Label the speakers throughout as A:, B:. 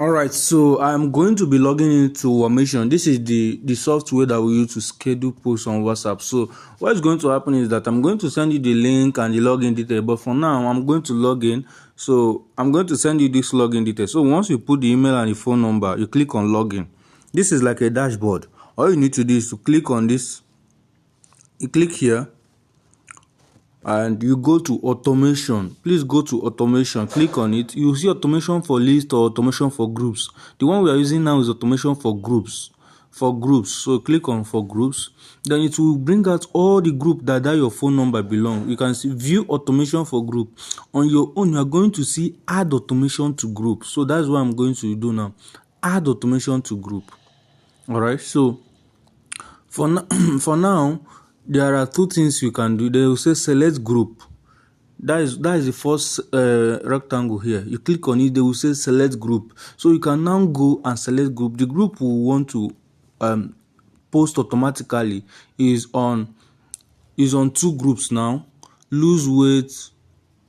A: All right, so I'm going to be logging into wamation. This is the software that we use to schedule posts on WhatsApp. So what is going to happen is that I'm going to send you the link and the login detail, but for now I'm going to log in. So I'm going to send you this login detail. So once you put the email and the phone number, you click on login. This is like a dashboard. All you need to do is to click on this. You click here and you go to automation. Please go to automation, click on it. You see automation for list or automation for groups. The one we are using now is automation for groups. So click on for groups, then it will bring out all the group that your phone number belong. You can see view automation for group. On your own, you are going to see add automation to group. So that's what I'm going to do now. Add automation to group. All right, so for for now there are two things you can do. They will say select group. That is the first rectangle here. You click on it, they will say select group. So you can now go and select group. The group we want to post automatically is on two groups now. Lose weight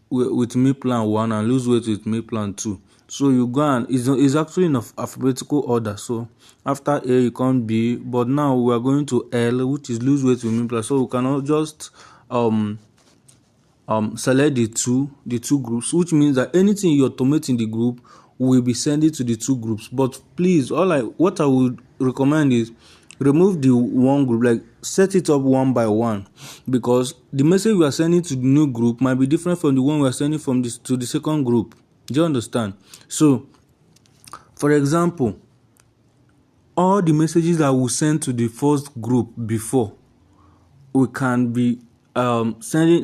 A: with me plan 1 and lose weight with me plan 2. So you go and it's actually in alphabetical order. So after A you come B, but now we are going to L, which is lose weight with me plan. So we cannot just select the two groups, which means that anything you automate in the group will be sending to the two groups. But please, what I would recommend is remove the one group, like set it up one by one, because the message we are sending to the new group might be different from the one we are sending from this to the second group. Do you understand? So for example, all the messages that we send to the first group before, we can be automating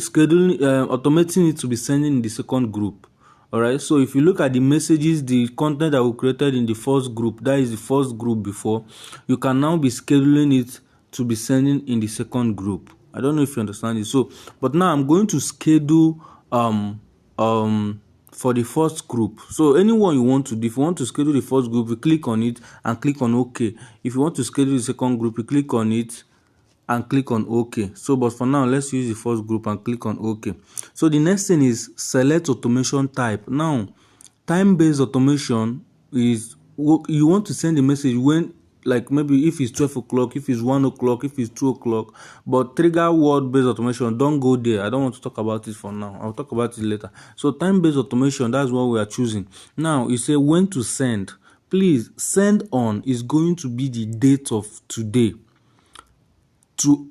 A: it to be sending in the second group. All right, so if you look at the messages, the content that we created in the first group, that is the first group before, you can now be scheduling it to be sending in the second group. I don't know if you understand it. So but now I'm going to schedule for the first group. So anyone you want to do, if you want to schedule the first group, you click on it and click on OK. If you want to schedule the second group, you click on it and click on OK. So but for now, let's use the first group and click on OK. So the next thing is select automation type. Now time-based automation is you want to send a message when, like, maybe if it's 12 o'clock, if it's 1 o'clock, if it's 2 o'clock. But trigger word-based automation, don't go there. I don't want to talk about it for now. I'll talk about it later. So time-based automation, that's what we are choosing. Now you say when to send. Please, send on is going to be the date of today. Two,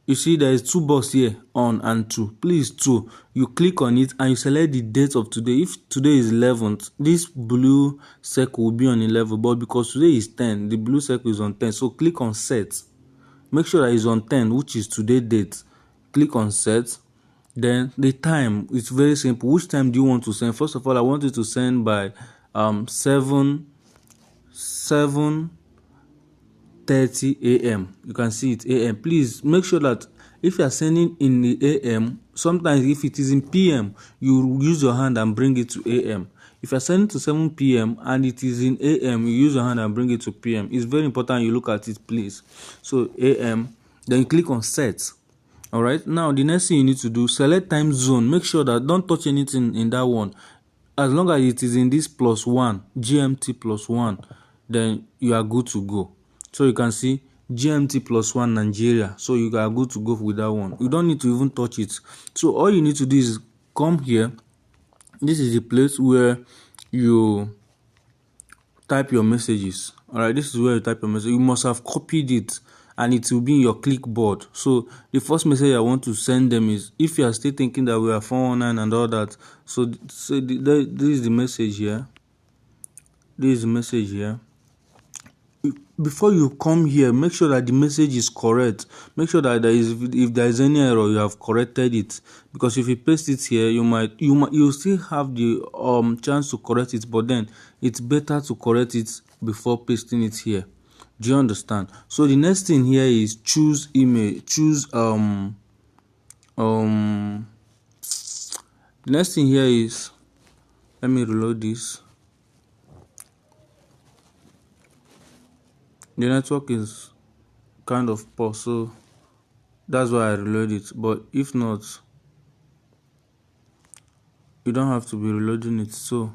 A: you see there is 2 boxes here, on and 2. Please, 2, you click on it and you select the date of today. If today is 11th, this blue circle will be on 11, but because today is 10, the blue circle is on 10. So click on set, make sure that it's on 10, which is today's date. Click on set. Then the time, it's very simple. Which time do you want to send? First of all, I want you to send by 7:30 a.m. You can see it a.m. Please make sure that if you are sending in the a.m., sometimes if it is in p.m., you use your hand and bring it to a.m. If you are sending to 7 p.m. and it is in a.m., you use your hand and bring it to p.m. It's very important you look at it, please. So a.m., then you click on set. All right, now the next thing you need to do, select time zone. Make sure that don't touch anything in that one. As long as it is in this +1, GMT +1, then you are good to go. So you can see GMT +1 Nigeria. So you are good to go with that one. You don't need to even touch it. So all you need to do is come here. This is the place where you type your messages. All right, this is where you type your message. You must have copied it and it will be in your clipboard. So the first message I want to send them is, if you are still thinking that we are 419 and all that, so this is the message here. This is the message here. Before you come here, make sure that the message is correct. Make sure that if there is any error, you have corrected it. Because if you paste it here, you still have the chance to correct it, but then it's better to correct it before pasting it here. Do you understand? So the next thing here is choose email. The next thing here is, let me reload this. The network is kind of poor, so that's why I reload it. But if not, you don't have to be reloading it. So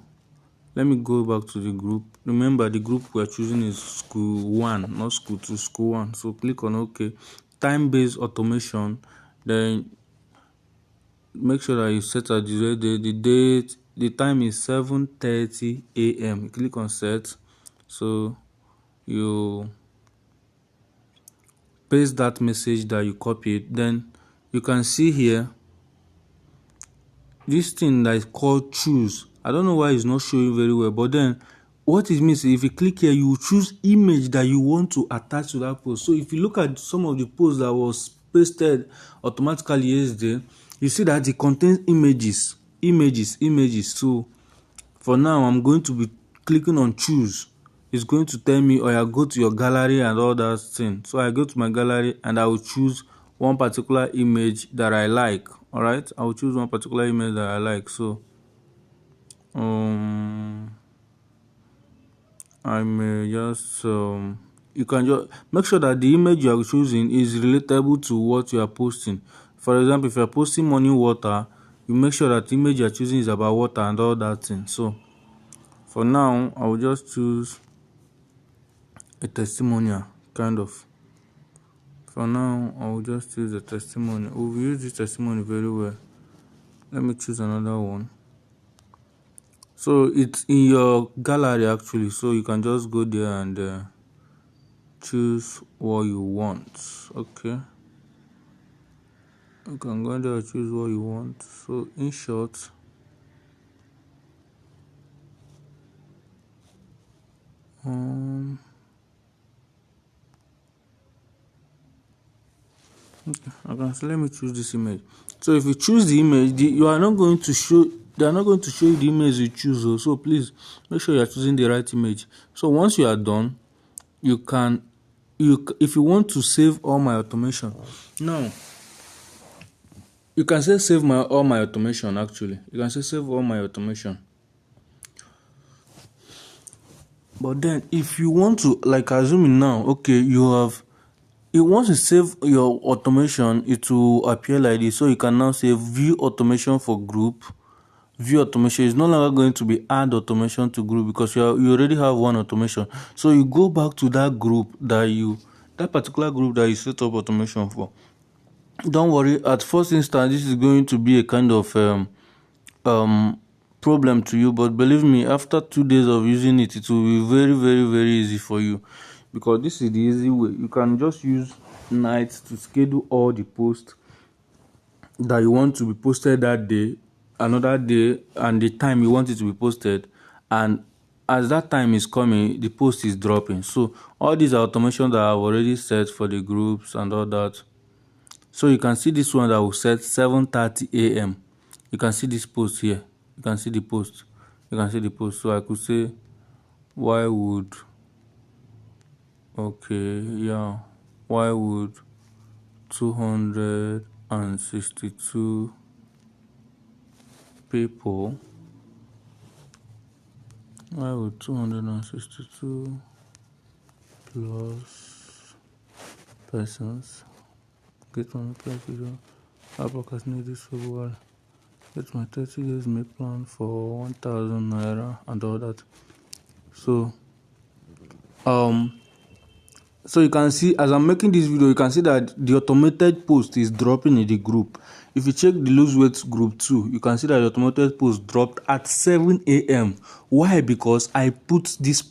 A: let me go back to the group. Remember, the group we're choosing is school 1, not school 2, school 1. So click on OK. Time-based automation. Then make sure that you set at the date. The time is 7:30 a.m. You click on set. So you paste that message that you copied. Then you can see here this thing that is called choose. I don't know why it's not showing very well, but then what it means is if you click here, you choose image that you want to attach to that post. So if you look at some of the posts that was pasted automatically yesterday, you see that it contains images. So for now, I'm going to be clicking on choose. It's going to tell me, go to your gallery and all that thing. So I go to my gallery and I will choose one particular image that I like. All right, I will choose one particular image that I like. So I may just you can just make sure that the image you are choosing is relatable to what you are posting. For example, if you are posting morning water, you make sure that the image you are choosing is about water and all that thing. So for now, I will just choose a testimonial, kind of. For now, I will just choose a testimonial. We've used this testimony very well. Let me choose another one. So it's in your gallery actually, so you can just go there and choose what you want. Okay, you can go there and choose what you want. So in short, okay, so let me choose this image. So if you choose the image, they are not going to show you the image you choose. So please make sure you are choosing the right image. So once you are done, if you want to save all my automation, now you can say save all my automation. Actually, you can say save all my automation. But then if you want to, like assuming now, okay, once you save your automation, it will appear like this. So you can now say view automation for group. View automation is no longer going to be add automation to group because you already have one automation. So you go back to that group that particular group that you set up automation for. Don't worry, at first instance this is going to be a kind of problem to you, but believe me, after 2 days of using it, it will be very, very, very easy for you, because this is the easy way. You can just use night to schedule all the posts that you want to be posted that day, another day, and the time you want it to be posted, and as that time is coming, the post is dropping. So all these are automations that I've already set for the groups and all that. So you can see this one that will set 7:30 a.m. You can see this post here. You can see the post. So I could say, why would 262 people, why would 262 plus persons get on the video? I procrastinate this for a while. Get my 30 days make plan for 1,000 naira and all that. So so you can see, as I'm making this video, you can see that the automated post is dropping in the group. If you check the lose weight group too, you can see that the automated post dropped at 7 a.m. Why? Because I put this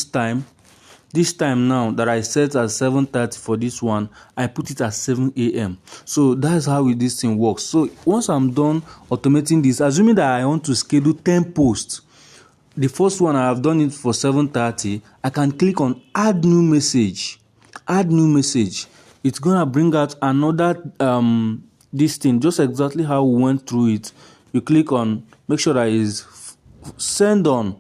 A: time now that I set at 7:30 for this one, I put it at 7 a.m. So that's how this thing works. So once I'm done automating this, assuming that I want to schedule 10 posts, the first one I have done it for 7:30, I can click on add new message. It's gonna bring out another this thing, just exactly how we went through it. You click on, make sure that is send on.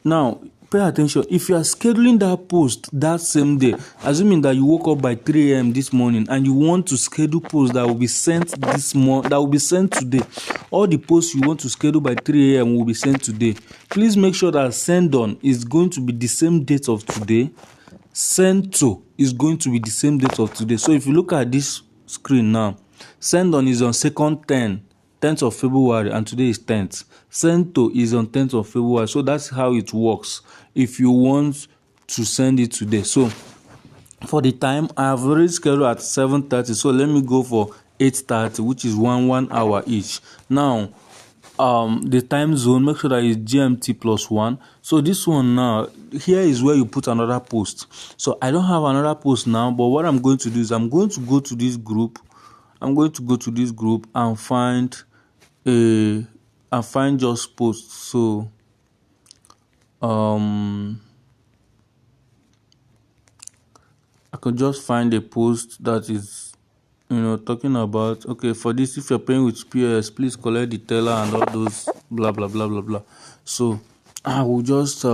A: Now pay attention. If you are scheduling that post that same day, assuming that you woke up by 3 a.m. this morning and you want to schedule posts that will be sent today, all the posts you want to schedule by 3 a.m. will be sent today. Please make sure that send on is going to be the same date of today. Send to is going to be the same date of today. So if you look at this screen now, send on is on 2nd 10. 10th of February and today is 10th. Send to is on 10th of February. So that's how it works if you want to send it today. So for the time, I have already scheduled at 7:30. So let me go for 8:30, which is one hour each. Now, the time zone, make sure that it's GMT +1. So this one now, here is where you put another post. So I don't have another post now, but what I'm going to do is I'm going to go to this group. I'm going to go to this group and find just post. So I could just find a post that is, talking about, okay, for this, if you're paying with POS, please collect the teller and all those blah blah blah blah blah. So I will just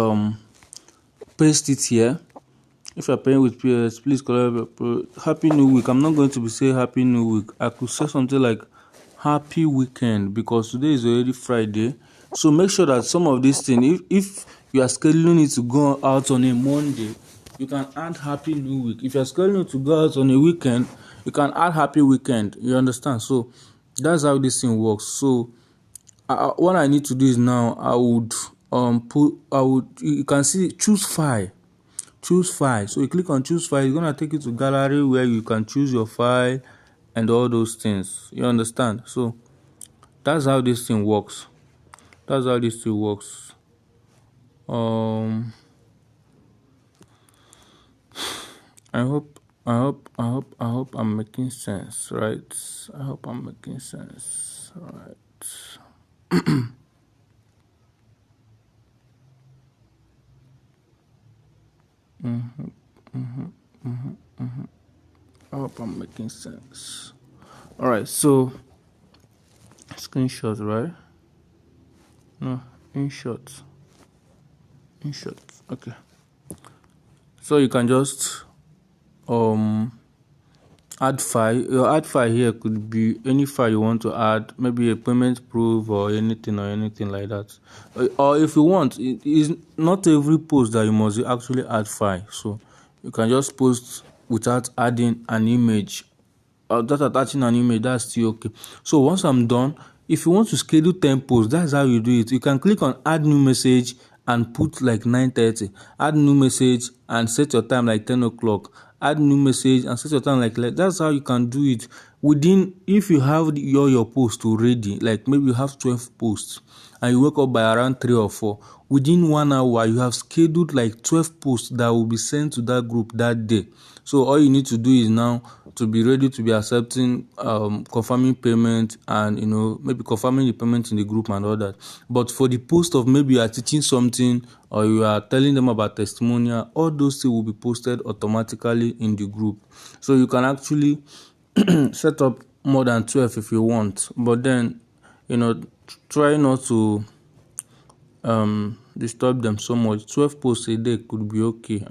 A: paste it here. If you're paying with POS, please collect Happy New Week. I'm not going to be saying Happy New Week. I could say something like Happy Weekend, because today is already Friday. So make sure that some of these things, if you are scheduling it to go out on a Monday, you can add Happy New Week. If you are scheduling it to go out on a weekend, you can add Happy Weekend. You understand? So that's how this thing works. So what I need to do is now you can see choose file. So you click on choose file. It's gonna take you to gallery where you can choose your file and all those things. You understand? So that's how this thing works. I hope I'm making sense, right? I hope I'm making sense, right? I hope I'm making sense. All right, so screenshot, right? No, InShot. Okay. So you can just add file. Your add file here could be any file you want to add, maybe a payment proof or anything like that. Or if you want, it is not every post that you must actually add file. So you can just post without adding an image. Just attaching an image, that's still okay. So once I'm done, if you want to schedule 10 posts, that's how you do it. You can click on add new message and put like 9:30. Add new message and set your time like 10 o'clock. Add new message and set your time like that's how you can do it. Within, if you have your post already, like maybe you have 12 posts and you wake up by around 3 or 4, within 1 hour you have scheduled like 12 posts that will be sent to that group that day. So all you need to do is now to be ready to be accepting confirming payment and maybe confirming the payment in the group and all that. But for the post of maybe you are teaching something or you are telling them about testimonial, all those things will be posted automatically in the group. So you can actually set up more than 12 if you want, but then try not to disturb them so much. 12 posts a day could be okay.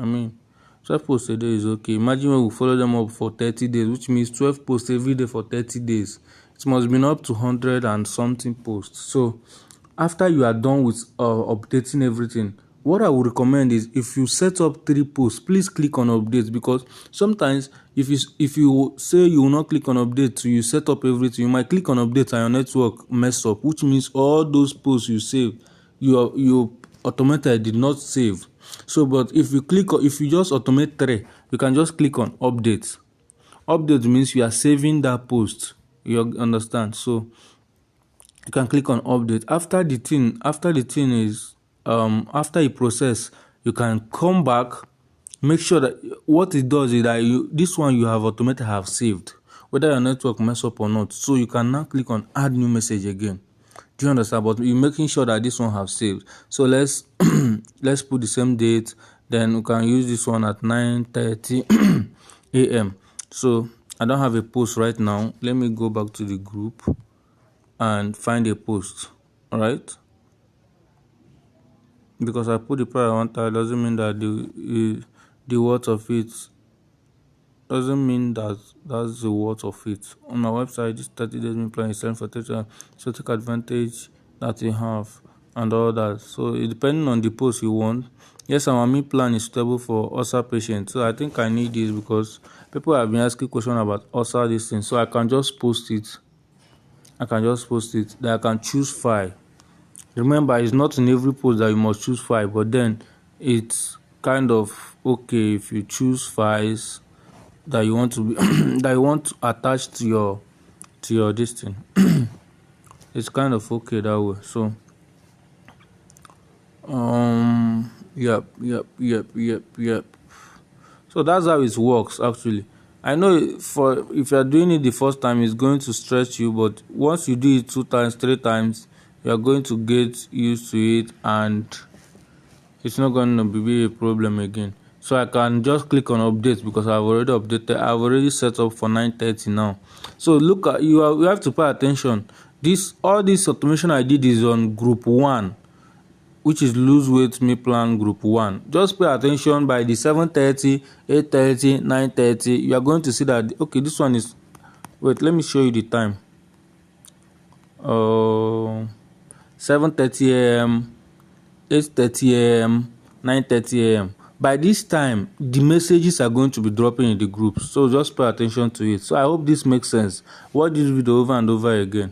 A: 12 posts a day is okay. Imagine when we follow them up for 30 days, which means 12 posts every day for 30 days. It must be up to 100 and something posts. So after you are done with updating everything, what I would recommend is if you set up 3 posts, please click on updates, because sometimes if you say you will not click on update till you set up everything, you might click on update and your network mess up, which means all those posts you saved, you automated did not save. So but if you just automate 3, you can just click on update. Update means you are saving that post. You understand? So you can click on update. After the thing is after you process, you can come back. Make sure that what it does is that this one you have automated have saved, whether your network mess up or not. So you can now click on add new message again. Do you understand? But you're making sure that this one have saved. So let's put the same date. Then we can use this one at 9:30 a.m. So I don't have a post right now. Let me go back to the group and find a post. All right. Because I put the price I want, doesn't mean that the worth of it doesn't mean that that's the worth of it. On my website, this 30 days meal plan is selling for 30, so take advantage that you have and all that. So it depending on the post you want. Yes, our meal plan is suitable for ulcer patients. So I think I need this because people have been asking questions about ulcer this thing. So I can just post it I can just post it. Then I can choose file. Remember, it's not in every post that you must choose file, but then it's kind of okay if you choose files that you want to be that you want to attach to your this thing. It's kind of okay that way. So yep. So that's how it works actually. I know for if you're doing it the first time, it's going to stress you, but once you do it 2 times, 3 times, you're going to get used to it and it's not going to be a problem again. So I can just click on update because I've already updated. I've already set up for 9:30 now. So look at you have to pay attention. All this automation I did is on group 1, which is lose weight meal plan group 1. Just pay attention. By the 7:30, 8:30, 9:30, you are going to see that okay, this one is, wait, let me show you the time. 7:30 a.m, 8:30 a.m, 9:30 a.m. By this time, the messages are going to be dropping in the group, so just pay attention to it. So I hope this makes sense. Watch this video over and over again.